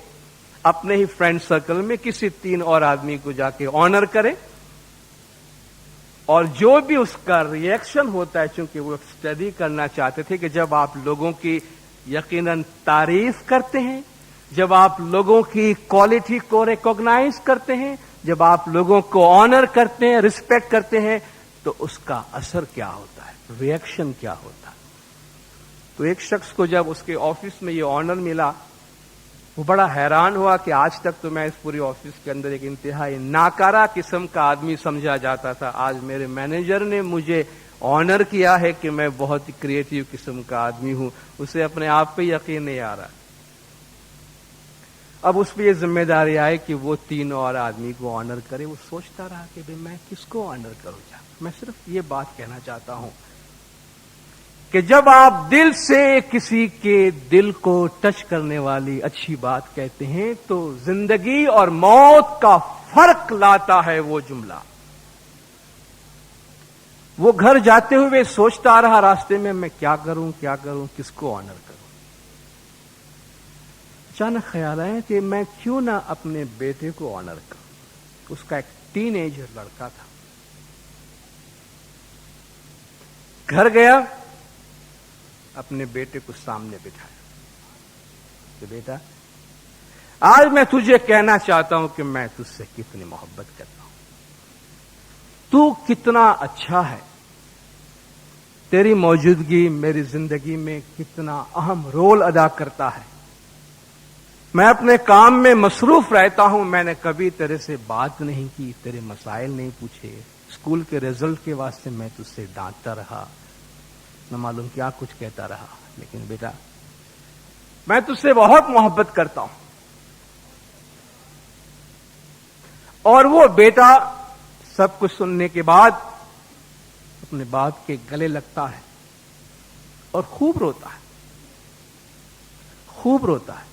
اپنے ہی فرینڈ سرکل میں کسی 3 اور آدمی کو جا کے آنر کریں، اور جو بھی اس کا ری ایکشن ہوتا ہے، چونکہ وہ اسٹڈی کرنا چاہتے تھے کہ جب آپ لوگوں کی یقیناً تعریف کرتے ہیں، جب آپ لوگوں کی کوالٹی کو ریکوگنائز کرتے ہیں، جب آپ لوگوں کو آنر کرتے ہیں، ریسپیکٹ کرتے ہیں، تو اس کا اثر کیا ہوتا ہے، ری ایکشن کیا ہوتا ہے۔ تو ایک شخص کو جب اس کے آفس میں یہ آنر ملا وہ بڑا حیران ہوا کہ آج تک تو میں اس پوری آفس کے اندر ایک انتہائی ناکارہ قسم کا آدمی سمجھا جاتا تھا، آج میرے مینیجر نے مجھے آنر کیا ہے کہ میں بہت ہی کریٹیو قسم کا آدمی ہوں. اسے اپنے آپ پہ یقین نہیں آ رہا. اب اس پہ یہ ذمہ داری آئے کہ وہ 3 اور آدمی کو آنر کرے. وہ سوچتا رہا کہ بھئی میں کس کو آنر کروں. میں صرف یہ بات کہنا چاہتا ہوں کہ جب آپ دل سے کسی کے دل کو ٹچ کرنے والی اچھی بات کہتے ہیں تو زندگی اور موت کا فرق لاتا ہے وہ جملہ. وہ گھر جاتے ہوئے سوچتا رہا راستے میں کیا کروں کس کو آنر کروں. اچانک خیال آیا کہ میں کیوں نہ اپنے بیٹے کو آنر کروں. اس کا ایک ٹین ایج لڑکا تھا. گھر گیا, اپنے بیٹے کو سامنے بٹھایا کہ بیٹا آج میں تجھے کہنا چاہتا ہوں کہ میں تجھ سے کتنی محبت کرتا ہوں. تو کتنا اچھا ہے, تیری موجودگی میری زندگی میں کتنا اہم رول ادا کرتا ہے. میں اپنے کام میں مصروف رہتا ہوں, میں نے کبھی تیرے سے بات نہیں کی, تیرے مسائل نہیں پوچھے. اسکول کے رزلٹ کے واسطے میں تجھ سے ڈانٹتا رہا, نہ معلوم کیا کچھ کہتا رہا, لیکن بیٹا میں تجھ سے بہت محبت کرتا ہوں. اور وہ بیٹا سب کچھ سننے کے بعد اپنے باپ کے گلے لگتا ہے اور خوب روتا ہے, خوب روتا ہے.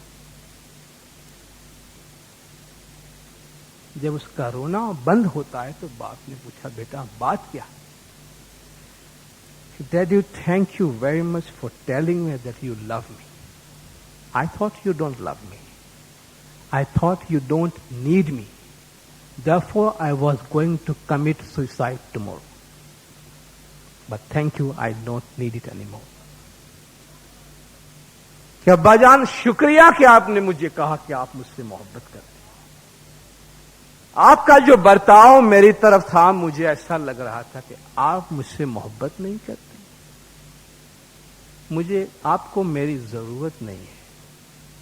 جب اس کا رونا بند ہوتا ہے تو باپ نے پوچھا بیٹا بات کیا؟ Daddy, thank you very much for telling me that you love me. I thought you don't love me. I thought you don't need me. Therefore, I was going to commit suicide tomorrow. But thank you, I don't need it anymore. کہ ابا جان شکریہ کہ آپ نے مجھے کہا کہ آپ مجھ سے محبت کرتے ہیں. آپ کا جو برتاؤ میری طرف تھا مجھے ایسا لگ رہا تھا کہ آپ مجھ سے محبت نہیں کرتے. مجھے آپ کو میری ضرورت نہیں ہے.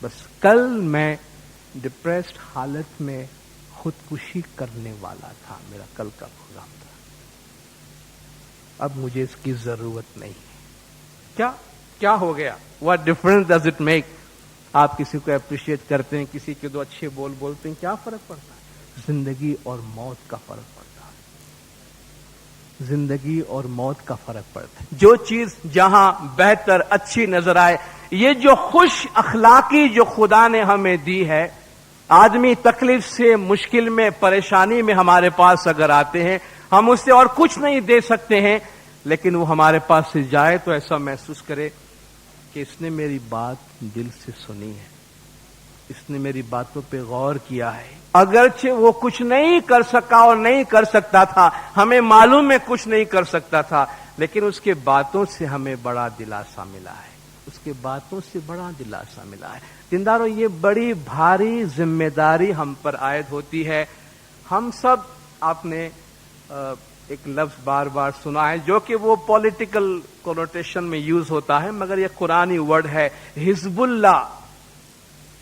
بس کل میں ڈپریسڈ حالت میں خودکشی کرنے والا تھا, میرا کل کا پروگرام تھا. اب مجھے اس کی ضرورت نہیں ہے. کیا ہو گیا؟ What difference does it make؟ آپ کسی کو اپریشیٹ کرتے ہیں, کسی کے 2 اچھے بول بولتے ہیں, کیا فرق پڑتا ہے؟ زندگی اور موت کا فرق پڑتا ہے. زندگی اور موت کا فرق پڑتا ہے. جو چیز جہاں بہتر اچھی نظر آئے, یہ جو خوش اخلاقی جو خدا نے ہمیں دی ہے, آدمی تکلیف سے مشکل میں پریشانی میں ہمارے پاس اگر آتے ہیں, ہم اس سے اور کچھ نہیں دے سکتے ہیں, لیکن وہ ہمارے پاس سے جائے تو ایسا محسوس کرے کہ اس نے میری بات دل سے سنی ہے, اس نے میری باتوں پہ غور کیا ہے. اگرچہ وہ کچھ نہیں کر سکا اور نہیں کر سکتا تھا, ہمیں معلوم ہے کچھ نہیں کر سکتا تھا, لیکن اس کے باتوں سے ہمیں بڑا دلاسا ملا ہے. اس کے باتوں سے بڑا دلاسا ملا ہے. دینداروں, یہ بڑی بھاری ذمہ داری ہم پر عائد ہوتی ہے. ہم سب, آپ نے ایک لفظ بار بار سنا ہے جو کہ وہ پولیٹیکل کنوٹیشن میں یوز ہوتا ہے, مگر یہ قرآنی ورڈ ہے حزب اللہ.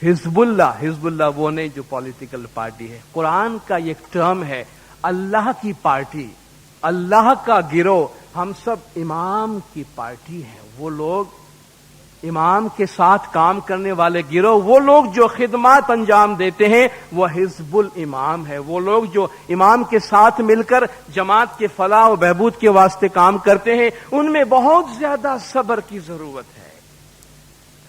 حزب اللہ وہ نہیں جو پولیٹیکل پارٹی ہے. قرآن کا ایک ٹرم ہے, اللہ کی پارٹی, اللہ کا گروہ. ہم سب امام کی پارٹی ہیں. وہ لوگ امام کے ساتھ کام کرنے والے گروہ, وہ لوگ جو خدمات انجام دیتے ہیں وہ حزب الامام ہے. وہ لوگ جو امام کے ساتھ مل کر جماعت کے فلاح و بہبود کے واسطے کام کرتے ہیں, ان میں بہت زیادہ صبر کی ضرورت ہے,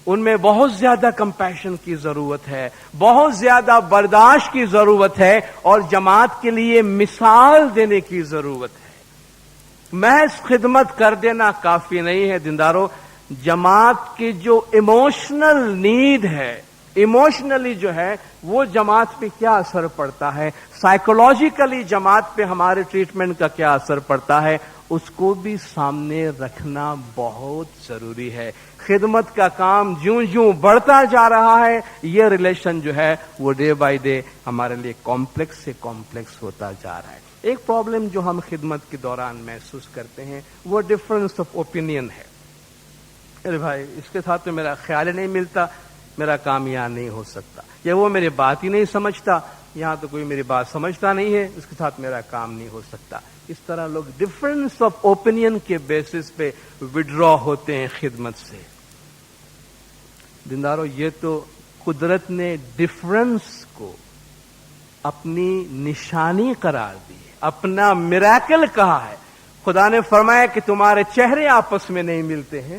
ان میں بہت زیادہ کمپیشن کی ضرورت ہے, بہت زیادہ برداشت کی ضرورت ہے, اور جماعت کے لیے مثال دینے کی ضرورت ہے. محض خدمت کر دینا کافی نہیں ہے. دینداروں, جماعت کی جو ایموشنل نیڈ ہے, ایموشنلی جو ہے وہ جماعت پہ کیا اثر پڑتا ہے, سائیکولوجیکلی جماعت پہ ہمارے ٹریٹمنٹ کا کیا اثر پڑتا ہے, اس کو بھی سامنے رکھنا بہت ضروری ہے. خدمت کا کام جوں بڑھتا جا رہا ہے, یہ ریلیشن جو ہے وہ ڈے بائی ڈے ہمارے لیے کمپلیکس سے کمپلیکس ہوتا جا رہا ہے. ایک پرابلم جو ہم خدمت کے دوران محسوس کرتے ہیں وہ ڈفرنس آف اوپینین ہے. ارے بھائی, اس کے ساتھ تو میرا خیال ہی نہیں ملتا, میرا کام یہاں نہیں ہو سکتا، یا وہ میری بات ہی نہیں سمجھتا، یہاں تو کوئی میری بات سمجھتا نہیں ہے، اس کے ساتھ میرا کام نہیں ہو سکتا. اس طرح لوگ ڈفرنس آف اوپینین کے بیسس پہ وڈرا ہوتے ہیں خدمت سے. دیندارو، یہ تو قدرت نے ڈفرنس کو اپنی نشانی قرار دی ہے، اپنا میراکل کہا ہے. خدا نے فرمایا کہ تمہارے چہرے آپس میں نہیں ملتے ہیں،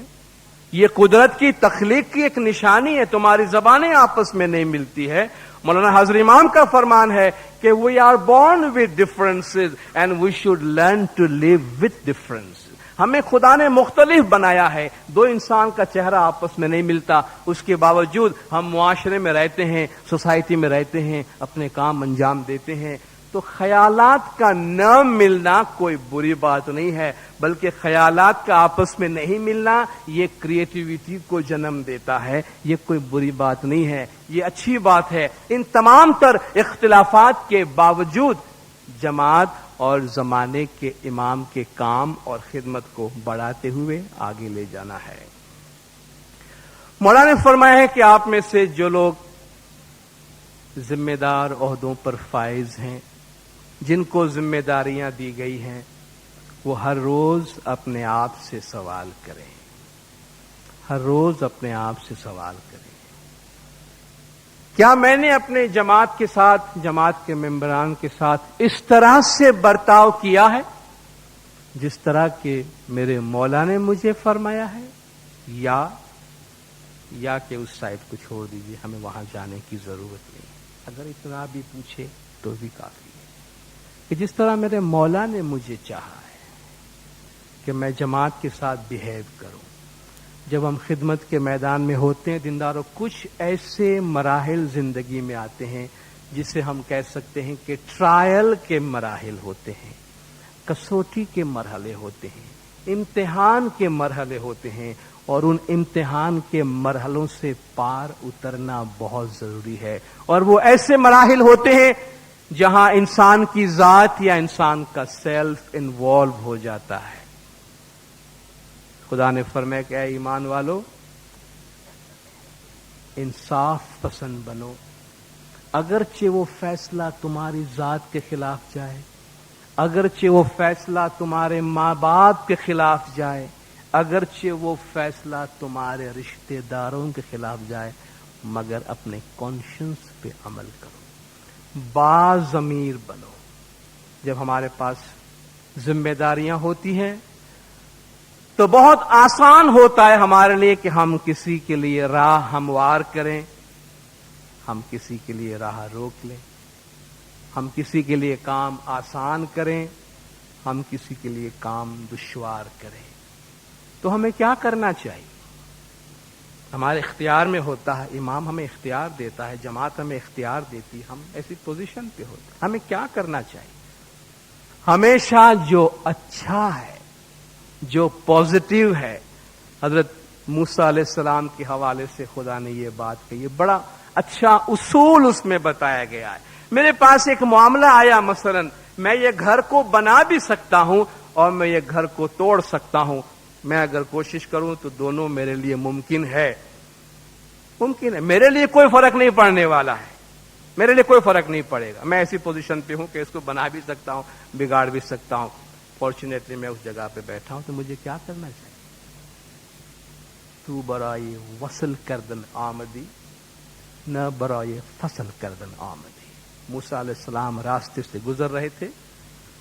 یہ قدرت کی تخلیق کی ایک نشانی ہے. تمہاری زبانیں آپس میں نہیں ملتی ہے. مولانا حضرت امام کا فرمان ہے کہ we are born with differences and we should learn to live with difference. ہمیں خدا نے مختلف بنایا ہے. دو انسان کا چہرہ آپس میں نہیں ملتا، اس کے باوجود ہم معاشرے میں رہتے ہیں، سوسائٹی میں رہتے ہیں، اپنے کام انجام دیتے ہیں. تو خیالات کا نہ ملنا کوئی بری بات نہیں ہے، بلکہ خیالات کا آپس میں نہیں ملنا یہ کریٹیویٹی کو جنم دیتا ہے. یہ کوئی بری بات نہیں ہے، یہ اچھی بات ہے. ان تمام تر اختلافات کے باوجود جماعت اور زمانے کے امام کے کام اور خدمت کو بڑھاتے ہوئے آگے لے جانا ہے. مولانا نے فرمایا ہے کہ آپ میں سے جو لوگ ذمہ دار عہدوں پر فائز ہیں، جن کو ذمہ داریاں دی گئی ہیں، وہ ہر روز اپنے آپ سے سوال کریں. ہر روز اپنے آپ سے سوال کریں، کیا میں نے اپنے جماعت کے ساتھ، جماعت کے ممبران کے ساتھ اس طرح سے برتاؤ کیا ہے جس طرح کہ میرے مولا نے مجھے فرمایا ہے، یا کہ اس سائٹ کو چھوڑ دیجیے، ہمیں وہاں جانے کی ضرورت نہیں. اگر اتنا بھی پوچھے تو بھی کافی ہے کہ جس طرح میرے مولا نے مجھے چاہا ہے کہ میں جماعت کے ساتھ بیہیو کروں. جب ہم خدمت کے میدان میں ہوتے ہیں دینداروں، کچھ ایسے مراحل زندگی میں آتے ہیں جسے ہم کہہ سکتے ہیں کہ ٹرائل کے مراحل ہوتے ہیں، کسوٹی کے مرحلے ہوتے ہیں، امتحان کے مرحلے ہوتے ہیں، اور ان امتحان کے مرحلوں سے پار اترنا بہت ضروری ہے. اور وہ ایسے مراحل ہوتے ہیں جہاں انسان کی ذات یا انسان کا سیلف انوالو ہو جاتا ہے. خدا نے فرمایا کہ اے ایمان والو، انصاف پسند بنو، اگرچہ وہ فیصلہ تمہاری ذات کے خلاف جائے، اگرچہ وہ فیصلہ تمہارے ماں باپ کے خلاف جائے، اگرچہ وہ فیصلہ تمہارے رشتہ داروں کے خلاف جائے، مگر اپنے کانشنس پہ عمل کرو، باضمیر بنو. جب ہمارے پاس ذمہ داریاں ہوتی ہیں تو بہت آسان ہوتا ہے ہمارے لیے کہ ہم کسی کے لیے راہ ہموار کریں، ہم کسی کے لیے راہ روک لیں، ہم کسی کے لیے کام آسان کریں، ہم کسی کے لیے کام دشوار کریں. تو ہمیں کیا کرنا چاہیے؟ ہمارے اختیار میں ہوتا ہے، امام ہمیں اختیار دیتا ہے، جماعت ہمیں اختیار دیتی، ہم ایسی پوزیشن پہ ہوتے ہیں. ہمیں کیا کرنا چاہیے؟ ہمیشہ جو اچھا ہے، جو پازیٹیو ہے، حضرت موسیٰ علیہ السلام کے حوالے سے خدا نے یہ بات کہی ہے، بڑا اچھا اصول اس میں بتایا گیا ہے. میرے پاس ایک معاملہ آیا، مثلا میں یہ گھر کو بنا بھی سکتا ہوں اور میں یہ گھر کو توڑ سکتا ہوں. میں اگر کوشش کروں تو دونوں میرے لیے ممکن ہے، میرے لیے کوئی فرق نہیں پڑنے والا ہے، میرے لیے کوئی فرق نہیں پڑے گا. میں ایسی پوزیشن پہ ہوں کہ اس کو بنا بھی سکتا ہوں، بگاڑ بھی سکتا ہوں. فارچونیٹلی میں اس جگہ پہ بیٹھا ہوں. تو مجھے کیا کرنا چاہیے؟ تو برائے وصل کردن آمدی، نہ برائے فصل کردن آمدی. موسیٰ علیہ السلام راستے سے گزر رہے تھے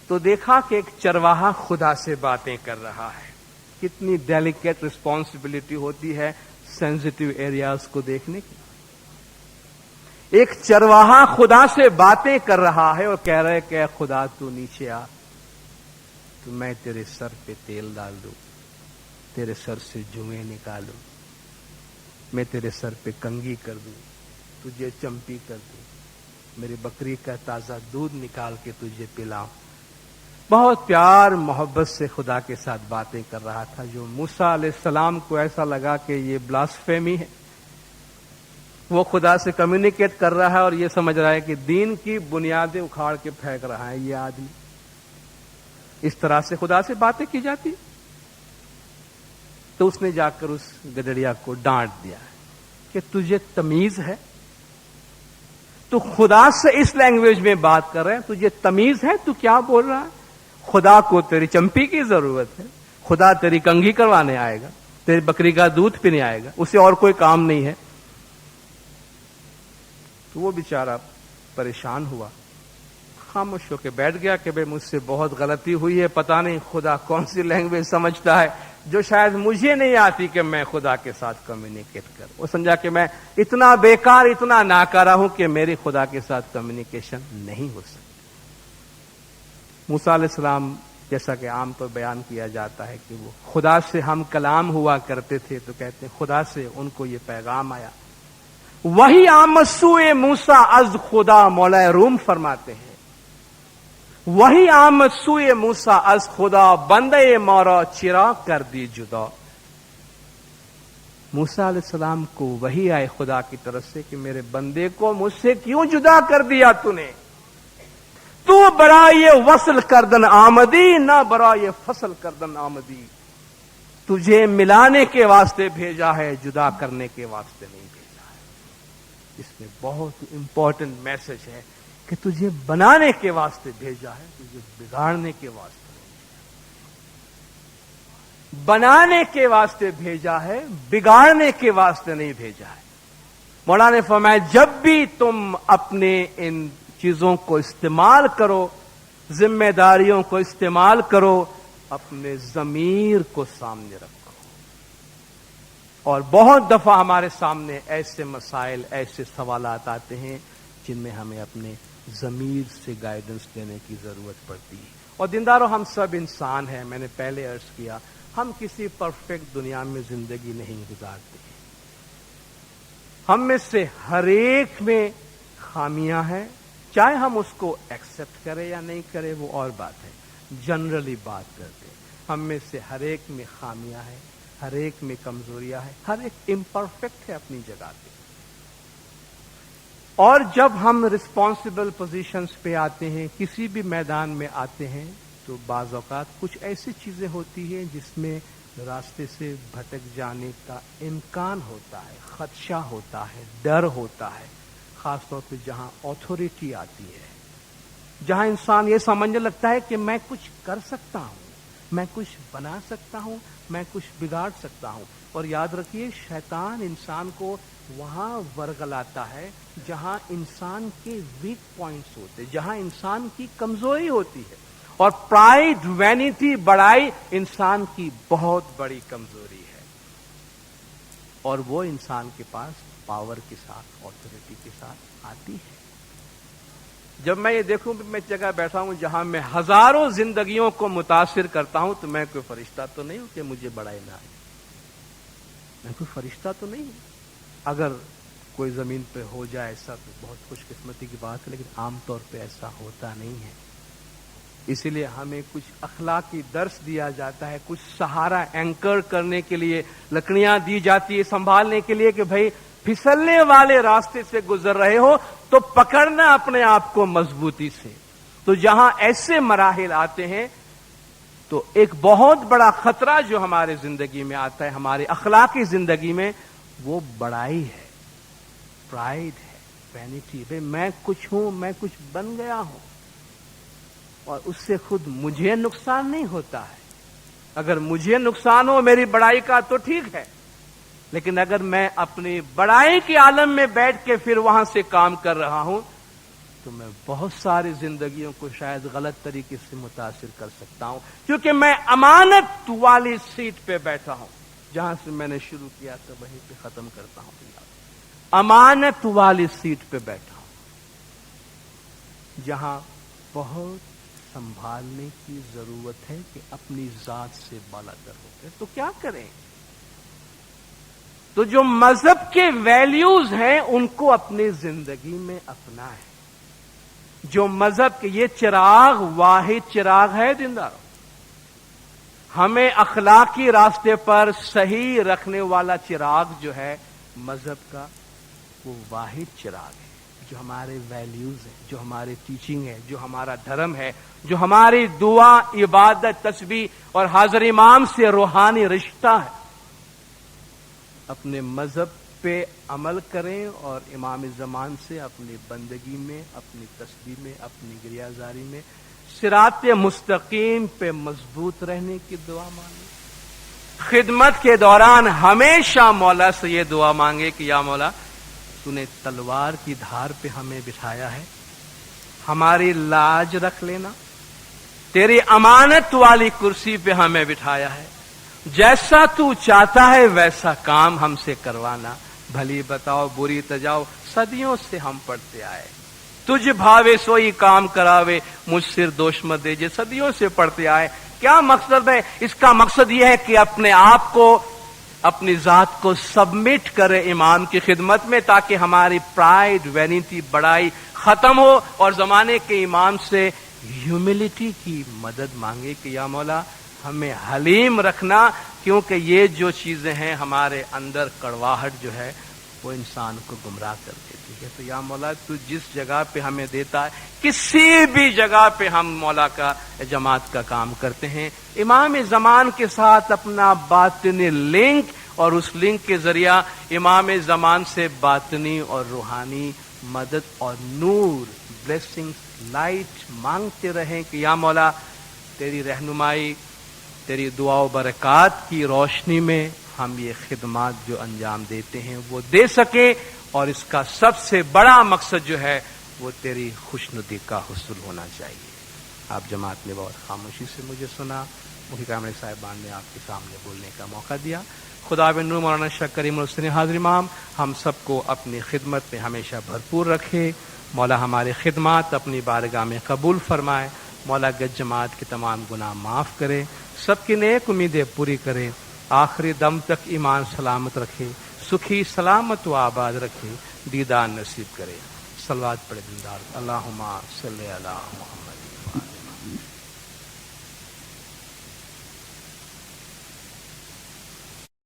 تو دیکھا کہ ایک چرواہا خدا سے باتیں کر رہا ہے. کتنی ڈیلیکیٹ رسپانسبلٹی ہوتی ہے سینسٹیو ایریاز کو دیکھنے کی. ایک چرواہا خدا سے باتیں کر رہا ہے اور کہہ رہے کہ اے خدا تو نیچے آ، تو میں تیرے سر پہ تیل ڈال دوں، تیرے سر سے جوئیں نکالوں، میں تیرے سر پہ کنگھی کر دوں، تجھے چمپی کر دوں، میری بکری کا تازہ دودھ نکال کے تجھے پلاؤں. بہت پیار محبت سے خدا کے ساتھ باتیں کر رہا تھا، جو موسیٰ علیہ السلام کو ایسا لگا کہ یہ بلاسفیمی ہے. وہ خدا سے کمیونیکیٹ کر رہا ہے اور یہ سمجھ رہا ہے کہ دین کی بنیادیں اکھاڑ کے پھینک رہا ہے یہ آدمی. اس طرح سے خدا سے باتیں کی جاتی. تو اس نے جا کر اس گدڑیا کو ڈانٹ دیا کہ تجھے تمیز ہے؟ تو خدا سے اس لینگویج میں بات کر رہے ہیں، تجھے تمیز ہے؟ تو کیا بول رہا ہے؟ خدا کو تیری چمپی کی ضرورت ہے، خدا تیری کنگھی کروانے آئے گا، تیری بکری کا دودھ پینے آئے گا، اسے اور کوئی کام نہیں ہے۔ تو وہ بیچارہ پریشان ہوا، خاموش ہو کے بیٹھ گیا کہ بھئی مجھ سے بہت غلطی ہوئی ہے، پتہ نہیں خدا کون سی لینگویج سمجھتا ہے جو شاید مجھے نہیں آتی کہ میں خدا کے ساتھ کمیونیکیٹ کروں۔ وہ سمجھا کہ میں اتنا بیکار، اتنا ناکارہ ہوں کہ میری خدا کے ساتھ کمیونیکیشن نہیں ہو سکتی۔ موسیٰ علیہ السلام، جیسا کہ عام طور بیان کیا جاتا ہے کہ وہ خدا سے ہم کلام ہوا کرتے تھے، تو کہتے ہیں خدا سے ان کو یہ پیغام آیا، وہی آمد سوئے موسیٰ از خدا، مولا روم فرماتے ہیں وہی آمد سوئے موسیٰ از خدا، بندے مارا چراغ کر دی جدا۔ موسیٰ علیہ السلام کو وہی آئے خدا کی طرف سے کہ میرے بندے کو مجھ سے کیوں جدا کر دیا تو نے؟ تو برائے وصل کردن آمدی، نہ برائے فصل کردن آمدی۔ تجھے ملانے کے واسطے بھیجا ہے، جدا کرنے کے واسطے نہیں بھیجا ہے۔ اس میں بہت امپورٹنٹ میسج ہے کہ تجھے بنانے کے واسطے بھیجا ہے، تجھے بگاڑنے کے واسطے نہیں بھیجا۔ بنانے کے واسطے بھیجا ہے، بگاڑنے کے واسطے نہیں بھیجا ہے۔ مولانا نے فرمایا جب بھی تم اپنے ان چیزوں کو استعمال کرو، ذمہ داریوں کو استعمال کرو، اپنے ضمیر کو سامنے رکھو۔ اور بہت دفعہ ہمارے سامنے ایسے مسائل، ایسے سوالات آتے ہیں جن میں ہمیں اپنے ضمیر سے گائیڈنس دینے کی ضرورت پڑتی ہے۔ اور دینداروں، ہم سب انسان ہیں، میں نے پہلے عرض کیا، ہم کسی پرفیکٹ دنیا میں زندگی نہیں گزارتے ہیں۔ ہم میں سے ہر ایک میں خامیاں ہیں، چاہے ہم اس کو ایکسپٹ کریں یا نہیں کریں وہ اور بات ہے، جنرلی بات کرتے ہیں۔ ہم میں سے ہر ایک میں خامیاں ہیں، ہر ایک میں کمزوریاں ہیں، ہر ایک امپرفیکٹ ہے اپنی جگہ پہ۔ اور جب ہم رسپانسبل پوزیشنز پہ آتے ہیں، کسی بھی میدان میں آتے ہیں، تو بعض اوقات کچھ ایسی چیزیں ہوتی ہیں جس میں راستے سے بھٹک جانے کا امکان ہوتا ہے، خدشہ ہوتا ہے، ڈر ہوتا ہے، خاص طور پہ جہاں آتھورٹی آتی ہے، جہاں انسان یہ سمجھنے لگتا ہے کہ میں کچھ کر سکتا ہوں، میں کچھ بنا سکتا ہوں، میں کچھ بگاڑ سکتا ہوں۔ اور یاد رکھیے، شیطان انسان کو وہاں ورگلاتا ہے جہاں انسان کے ویک پوائنٹس ہوتے، جہاں انسان کی کمزوری ہوتی ہے۔ اور پرائیڈ، وینٹی، بڑائی انسان کی بہت بڑی کمزوری ہے، اور وہ انسان کے پاس پاور کے ساتھ، آتھورٹی کے ساتھ آتی ہے۔ جب میں یہ دیکھوں کہ میں جگہ بیٹھا ہوں جہاں میں ہزاروں زندگیوں کو متاثر کرتا ہوں، تو میں کوئی فرشتہ تو نہیں ہوں کہ مجھے بڑائی نہ آئے، میں کوئی فرشتہ تو نہیں ہوں۔ اگر کوئی زمین پہ ہو جائے ایسا تو بہت خوش قسمتی کی بات ہے، لیکن عام طور پہ ایسا ہوتا نہیں ہے۔ اسی لیے ہمیں کچھ اخلاقی درس دیا جاتا ہے، کچھ سہارا اینکر کرنے کے لیے لکڑیاں دی جاتی ہے، سنبھالنے کے لیے کہ بھائی پھسلنے والے راستے سے گزر رہے ہو تو پکڑنا اپنے آپ کو مضبوطی سے۔ تو جہاں ایسے مراحل آتے ہیں تو ایک بہت بڑا خطرہ جو ہمارے زندگی میں آتا ہے، ہمارے اخلاقی زندگی میں، وہ بڑائی ہے، پرائیڈ ہے، وینٹی۔ بھائی میں کچھ ہوں، میں کچھ بن گیا ہوں، اور اس سے خود مجھے نقصان نہیں ہوتا ہے۔ اگر مجھے نقصان ہو میری بڑائی کا تو ٹھیک ہے، لیکن اگر میں اپنی بڑائی کے عالم میں بیٹھ کے پھر وہاں سے کام کر رہا ہوں تو میں بہت ساری زندگیوں کو شاید غلط طریقے سے متاثر کر سکتا ہوں، کیونکہ میں امانت والی سیٹ پہ بیٹھا ہوں۔ جہاں سے میں نے شروع کیا تھا وہیں پہ ختم کرتا ہوں۔ امانت والی سیٹ پہ بیٹھا ہوں، جہاں بہت سنبھالنے کی ضرورت ہے کہ اپنی ذات سے بالا تر ہوتے تو کیا کریں؟ تو جو مذہب کے ویلیوز ہیں ان کو اپنی زندگی میں اپنائیں۔ جو مذہب کے، یہ چراغ واحد چراغ ہے دینداروں، ہمیں اخلاقی راستے پر صحیح رکھنے والا چراغ جو ہے مذہب کا، وہ واحد چراغ ہے۔ جو ہمارے ویلیوز ہیں، جو ہمارے ٹیچنگ ہے، جو ہمارا دھرم ہے، جو ہماری دعا، عبادت، تسبیح اور حاضر امام سے روحانی رشتہ ہے، اپنے مذہب پہ عمل کریں اور امام زمان سے اپنی بندگی میں، اپنی تسبیح میں، اپنی گریہزاری میں صراط مستقیم پہ مضبوط رہنے کی دعا مانگیں۔ خدمت کے دوران ہمیشہ مولا سے یہ دعا مانگے کہ یا مولا تو نے تلوار کی دھار پہ ہمیں بٹھایا ہے، ہماری لاج رکھ لینا، تیری امانت والی کرسی پہ ہمیں بٹھایا ہے، جیسا تو چاہتا ہے ویسا کام ہم سے کروانا، بھلی بتاؤ بری تجاؤ صدیوں سے ہم پڑھتے آئے، تجھ بھاوے سوئی کام کراوے، مجھ سر دوش مت دیجے، صدیوں سے پڑھتے آئے۔ کیا مقصد ہے اس کا؟ مقصد یہ ہے کہ اپنے آپ کو، اپنی ذات کو سبمٹ کرے امام کی خدمت میں، تاکہ ہماری پرائیڈ، وینیٹی، بڑائی ختم ہو، اور زمانے کے امام سے ہیوملٹی کی مدد مانگے کہ یا مولا ہمیں حلیم رکھنا، کیونکہ یہ جو چیزیں ہیں ہمارے اندر کڑواہٹ جو ہے وہ انسان کو گمراہ کر دیتی ہے۔ تو یا مولا تو جس جگہ پہ ہمیں دیتا ہے، کسی بھی جگہ پہ ہم مولا کا جماعت کا کام کرتے ہیں، امام زمان کے ساتھ اپنا باطنی لنک، اور اس لنک کے ذریعہ امام زمان سے باطنی اور روحانی مدد اور نور، بلیسنگ، لائٹ مانگتے رہیں کہ یا مولا تیری رہنمائی، تیری دعا و برکات کی روشنی میں ہم یہ خدمات جو انجام دیتے ہیں وہ دے سکیں، اور اس کا سب سے بڑا مقصد جو ہے وہ تیری خوشنودی کا حصول ہونا چاہیے۔ آپ جماعت نے بہت خاموشی سے مجھے سنا، مفتی کامل صاحبان نے آپ کے سامنے بولنے کا موقع دیا۔ خدا بن نور مولانا شاہ کریم الحسین حاضر امام ہم سب کو اپنی خدمت میں ہمیشہ بھرپور رکھے، مولا ہماری خدمات اپنی بارگاہ میں قبول فرمائے، مولا گج جماعت کے تمام گناہ معاف کرے، سب کی نیک امیدیں پوری کرے، آخری دم تک ایمان سلامت رکھے، سکھی سلامت و آباد رکھے، دیدار نصیب کرے۔ صلوات پڑھے دلدار، اللہم صلی علی محمد۔